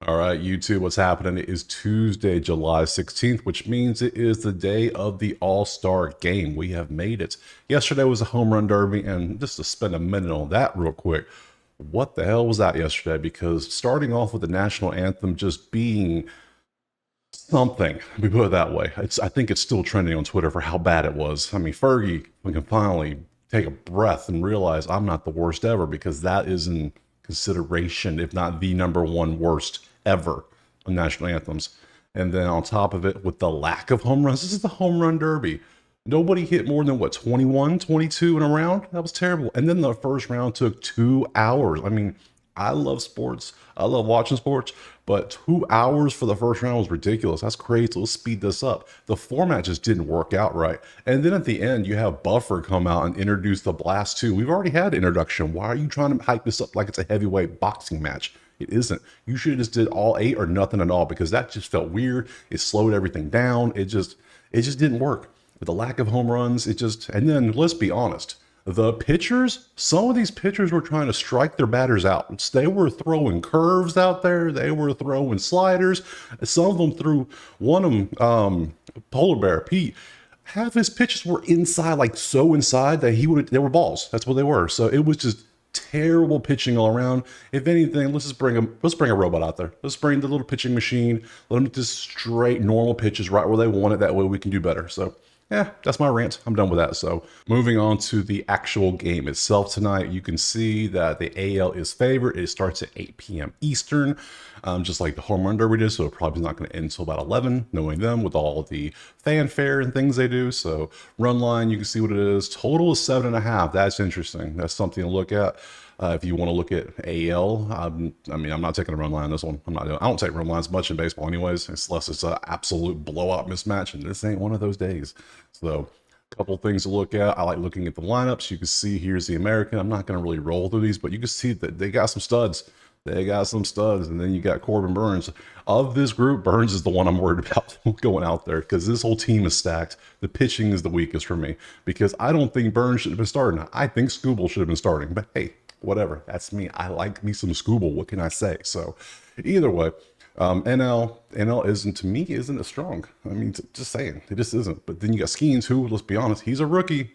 All right, YouTube, what's happening? It is Tuesday, July 16th, which means it is the day of the All-Star game. We have made it. Yesterday was a home run derby, and just to spend a minute on that real quick, what the hell was that yesterday? Because starting off with the national anthem just being something, we put it that way. I think it's still trending on Twitter for how bad it was. I mean, Fergie, we can finally take a breath and realize I'm not the worst ever, because that is in consideration, if not the number one worst ever on national anthems. And then on top of it, with the lack of home runs, this is the home run derby. Nobody hit more than what, 21, 22 in a round? That was terrible. And then the first round took 2 hours. I mean, I love sports. I love watching sports, but 2 hours for the first round was ridiculous. That's crazy. Let's speed this up. The format just didn't work out right. And then at the end, you have Buffer come out and introduce the Blast 2. We've already had introduction. Why are you trying to hype this up like it's a heavyweight boxing match? It isn't. You should have just did all 8 or nothing at all, because that just felt weird. It slowed everything down. It just didn't work. With the lack of home runs, and then let's be honest. The pitchers, some of these pitchers were trying to strike their batters out. They were throwing curves out there. They were throwing sliders. Some of them threw one of them, Polar Bear, Pete. Half his pitches were inside, like so inside that they were balls. That's what they were. So it was just terrible pitching all around. If anything, let's bring a robot out there. Let's bring the little pitching machine. Let them just straight normal pitches right where they want it. That way we can do better. So yeah, that's my rant. I'm done with that. So moving on to the actual game itself tonight, you can see that the AL is favored. It starts at 8 p.m. Eastern, just like the home run derby did. So it probably not going to end until about 11, knowing them with all the fanfare and things they do. So run line, you can see what it is. Total is 7.5. That's interesting. That's something to look at. If you want to look at AL, I mean, I'm not taking a run line on this one. I don't take run lines much in baseball anyways, unless it's an absolute blowout mismatch, and this ain't one of those days. So a couple things to look at. I like looking at the lineups. You can see here's the American. I'm not going to really roll through these, but you can see that they got some studs. They got some studs, and then you got Corbin Burns. Of this group, Burns is the one I'm worried about going out there, because this whole team is stacked. The pitching is the weakest for me, because I don't think Burns should have been starting. I think Skubal should have been starting, but hey, whatever. That's me. I like me some Skubal. What can I say? So either way, NL isn't as strong. I mean, just saying, it just isn't. But then you got Skeens, who, let's be honest, he's a rookie.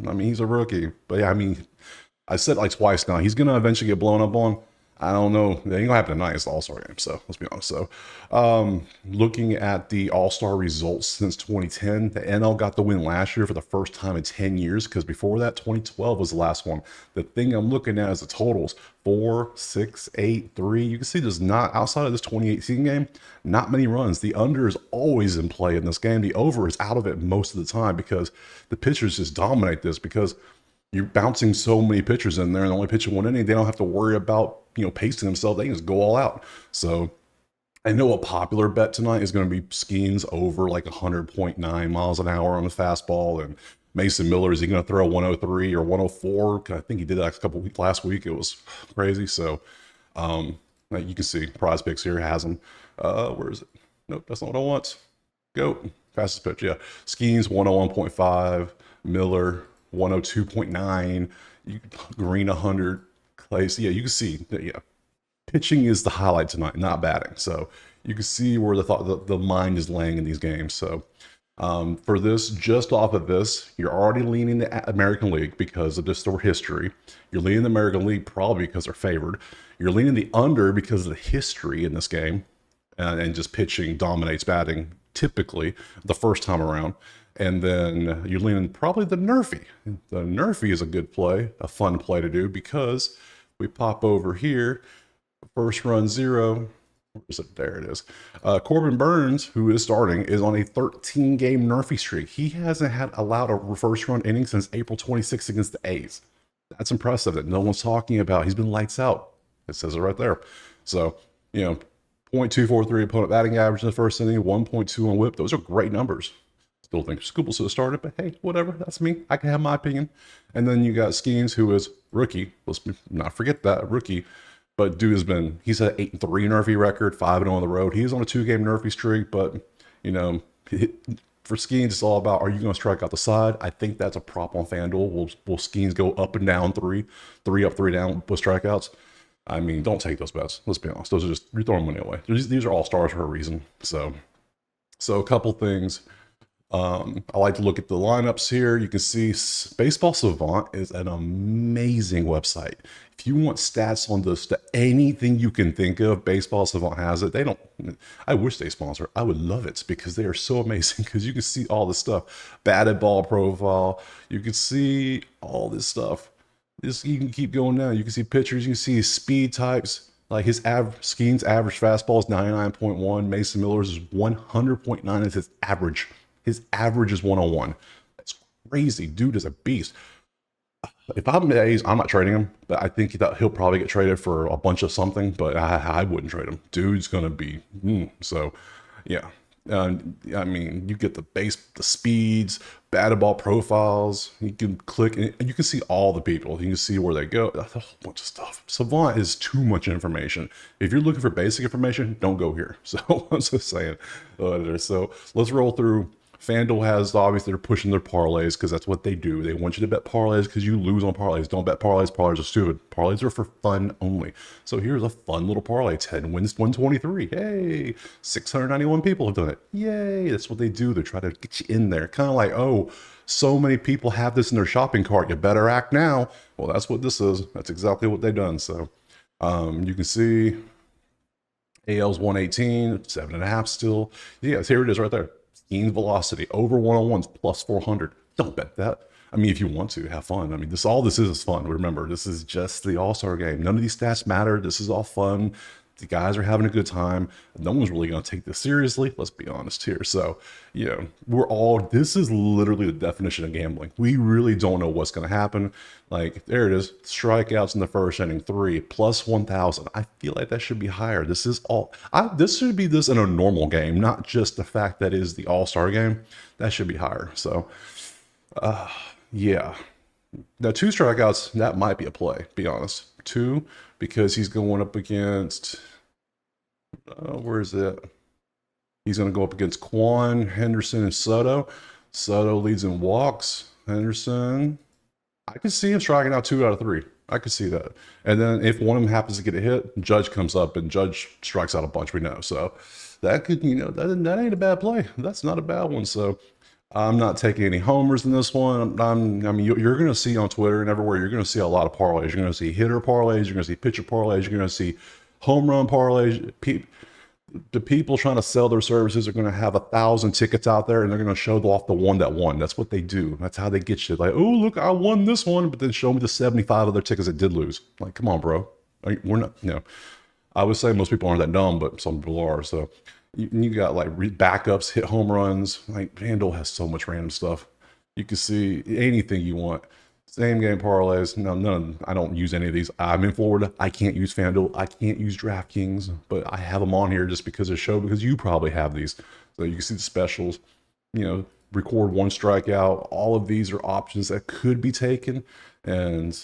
I mean, he's a rookie. But yeah, I mean, I said it like twice now. He's gonna eventually get blown up on. I don't know. It ain't gonna happen tonight. It's the All-Star game, so let's be honest. So, looking at the All-Star results since 2010, the NL got the win last year for the first time in 10 years, because before that, 2012 was the last one. The thing I'm looking at is the totals: 4, 6, 8, 3. You can see there's not, outside of this 2018 game, not many runs. The under is always in play in this game. The over is out of it most of the time, because the pitchers just dominate this, because you're bouncing so many pitchers in there, and the only pitcher one inning, they don't have to worry about, pacing themselves. They can just go all out. So I know a popular bet tonight is going to be Skeens over like 100.9 miles an hour on the fastball, and Mason Miller, is he going to throw 103 or 104? I think he did that last week. It was crazy. So you can see Prize Picks here has him. Where is it? Nope, that's not what I want. Go. Fastest pitch, yeah. Skeens 101.5, Miller 102.9, Green 100, Clay. So yeah, you can see that, yeah, pitching is the highlight tonight, not batting. So you can see where the mind is laying in these games. So for this, just off of this, you're already leaning the American League because of just their history. You're leaning the American League probably because they're favored. You're leaning the under because of the history in this game, and just pitching dominates batting typically the first time around. And then you're leaning probably the Nerfy. The Nerfy is a good play, a fun play to do, because we pop over here, first run 0. Where is it? There it is. Corbin Burns, who is starting, is on a 13-game Nerfy streak. He hasn't allowed a first run inning since April 26th against the A's. That's impressive that no one's talking about. He's been lights out. It says it right there. So, .243 opponent batting average in the first inning, 1.2 on whip. Those are great numbers. Still think Skubal should have started, but hey, whatever. That's me. I can have my opinion. And then you got Skeens, who is rookie. Let's not forget that, rookie. But dude he's had an 8-3 Nerfy record, 5-0 on the road. He's on a 2-game Nerfy streak, but for Skeens, it's all about, are you going to strike out the side? I think that's a prop on FanDuel. Will Skeens go up and down 3 up, 3 down with strikeouts? I mean, don't take those bets. Let's be honest. Those are just, you're throwing money away. These are all stars for a reason. So a couple things. I like to look at the lineups here. You can see Baseball Savant is an amazing website. If you want stats on just anything you can think of, Baseball Savant has it. They don't, I wish they sponsor. I would love it because they are so amazing because you can see all this stuff. Batted ball profile. You can see all this stuff. You can keep going down. You can see pictures. You can see his speed types. Like his Skeen's average fastball is 99.1. Mason Miller's is 100.9 is his average. His average is 101. That's crazy. Dude is a beast. If I'm A's, I'm not trading him, but I think that he'll probably get traded for a bunch of something, but I wouldn't trade him. Dude's going to be, so yeah. I mean, you get the speeds, batted ball profiles. You can click and you can see all the people. You can see where they go. A whole bunch of stuff. Savant is too much information. If you're looking for basic information, don't go here. So I'm just saying. So let's roll through. FanDuel has, obviously, they're pushing their parlays because that's what they do. They want you to bet parlays because you lose on parlays. Don't bet parlays. Parlays are stupid. Parlays are for fun only. So here's a fun little parlay. 10 wins 123. Hey, 691 people have done it. Yay. That's what they do. They try to get you in there. Kind of like, oh, so many people have this in their shopping cart. You better act now. Well, that's what this is. That's exactly what they've done. So you can see AL's 118, 7.5 still. Yes, here it is right there. Skeen's velocity over 101s plus 400. Don't bet that. I mean, if you want to, have fun. I mean, all this is fun. Remember, this is just the All-Star game. None of these stats matter. This is all fun. The guys are having a good time. No one's really going to take this seriously. Let's be honest here. So, this is literally the definition of gambling. We really don't know what's going to happen. Like, there it is. Strikeouts in the first inning, 3 plus 1,000. I feel like that should be higher. This is this should be this in a normal game, not just the fact that it is the All-Star game. That should be higher. So, yeah. Now, 2 strikeouts, that might be a play, be honest. 2, because he's going up against, where is it? He's going to go up against Quan, Henderson, and Soto. Soto leads in walks. Henderson, I could see him striking out 2 out of 3. I could see that. And then if one of them happens to get a hit, Judge comes up and Judge strikes out a bunch, we know. So that could, that ain't a bad play. That's not a bad one. So I'm not taking any homers in this one. I mean, you're going to see on Twitter and everywhere, you're going to see a lot of parlays. You're going to see hitter parlays. You're going to see pitcher parlays. You're going to see home run parlays. The people trying to sell their services are going to have 1,000 tickets out there, and they're going to show off the one that won. That's what they do. That's how they get you. Like, oh, look, I won this one, but then show me the 75 other tickets that did lose. Like, come on, bro. We're not, I would say most people aren't that dumb, but some people are. So you got like backups, hit home runs. Like, FanDuel has so much random stuff. You can see anything you want. Same game parlays. No, none. I don't use any of these. I'm in Florida. I can't use FanDuel. I can't use DraftKings, but I have them on here just because of the show, because you probably have these. So you can see the specials, record 1 strikeout. All of these are options that could be taken. And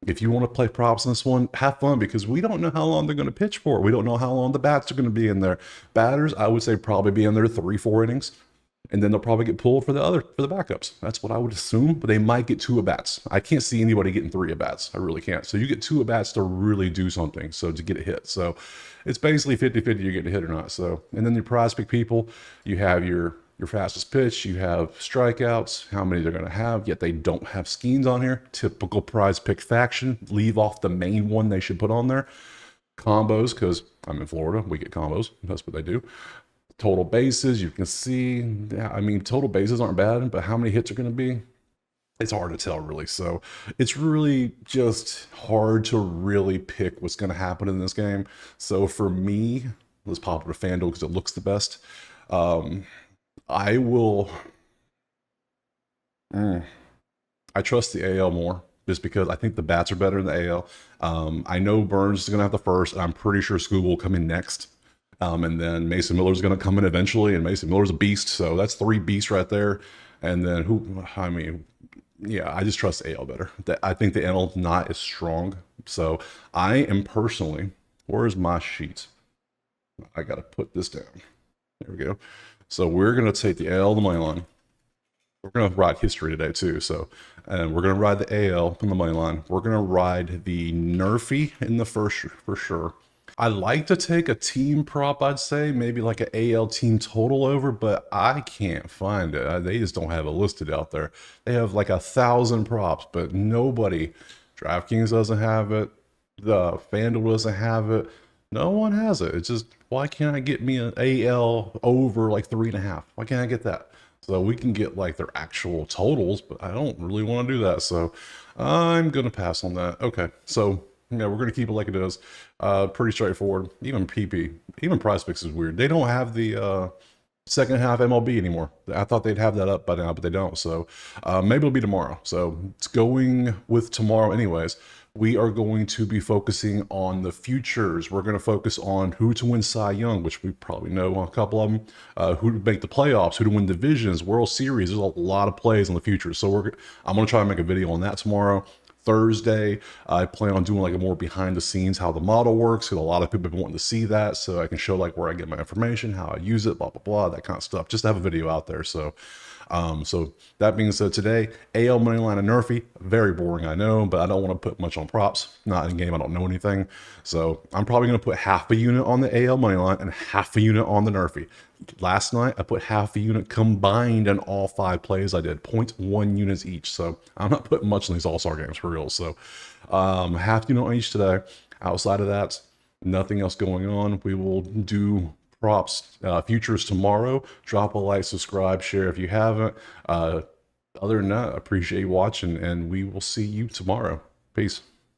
if you want to play props in this one, have fun, because we don't know how long they're going to pitch for. We don't know how long the bats are going to be in there. Batters, I would say probably be in there 3-4 innings. And then they'll probably get pulled for the backups. That's what I would assume, but they might get 2 at-bats. I can't see anybody getting 3 at-bats. I really can't. So you get 2 at-bats to really do something, so to get a hit. So it's basically 50-50 you're getting a hit or not. So, and then your prize pick people, you have your fastest pitch, you have strikeouts, how many they're going to have, yet they don't have Skeens on here. Typical prize pick faction. Leave off the main one they should put on there. Combos, because I'm in Florida, we get combos. That's what they do. Total bases, you can see, I mean, total bases aren't bad, but how many hits are going to be? It's hard to tell, really. So it's really just hard to really pick what's going to happen in this game. So for me, let's pop it to FanDuel because it looks the best. I trust the AL more, just because I think the bats are better in the AL. I know Burns is going to have the first, and I'm pretty sure Scoob will come in next. And then Mason Miller's going to come in eventually, and Mason Miller's a beast. So that's 3 beasts right there. And then I just trust AL better. I think the NL not as strong. So I am personally, where's my sheet? I got to put this down. There we go. So we're going to take the AL, the money line. we're going to ride history today too. So, and we're going to ride the AL in the money line. We're going to ride the Nerfy in the first for sure. I like to take a team prop, I'd say, maybe like an AL team total over, but I can't find it. They just don't have it listed out there. They have like 1,000 props, but nobody, DraftKings doesn't have it. The FanDuel doesn't have it. No one has it. It's just, why can't I get me an AL over like 3.5? Why can't I get that? So we can get like their actual totals, but I don't really want to do that. So I'm going to pass on that. Okay. So yeah, we're going to keep it like it is. Pretty straightforward. Even PP, even Prize Picks is weird. They don't have the second half MLB anymore. I thought they'd have that up by now, but they don't. So maybe it'll be tomorrow. So it's going with tomorrow anyways. We are going to be focusing on the futures. We're going to focus on who to win Cy Young, which we probably know a couple of them, who to make the playoffs, who to win divisions, World Series. There's a lot of plays on the futures. So I'm going to try and make a video on that tomorrow. Thursday, I plan on doing like a more behind the scenes, how the model works, because a lot of people have been wanting to see that, so I can show like where I get my information, how I use it, blah, blah, blah, that kind of stuff, just to have a video out there. So so that being said, today, AL Moneyline and Nerfy, very boring, I know, but I don't want to put much on props. Not in game, I don't know anything. So I'm probably going to put half a unit on the AL Moneyline and half a unit on the Nerfy. Last night, I put half a unit combined in all 5 plays I did, 0.1 units each. So I'm not putting much in these All-Star games for real. So half unit on each today. Outside of that, nothing else going on. We will do props, futures tomorrow. Drop a like, subscribe, share if you haven't. Other than that, I appreciate you watching, and we will see you tomorrow. Peace.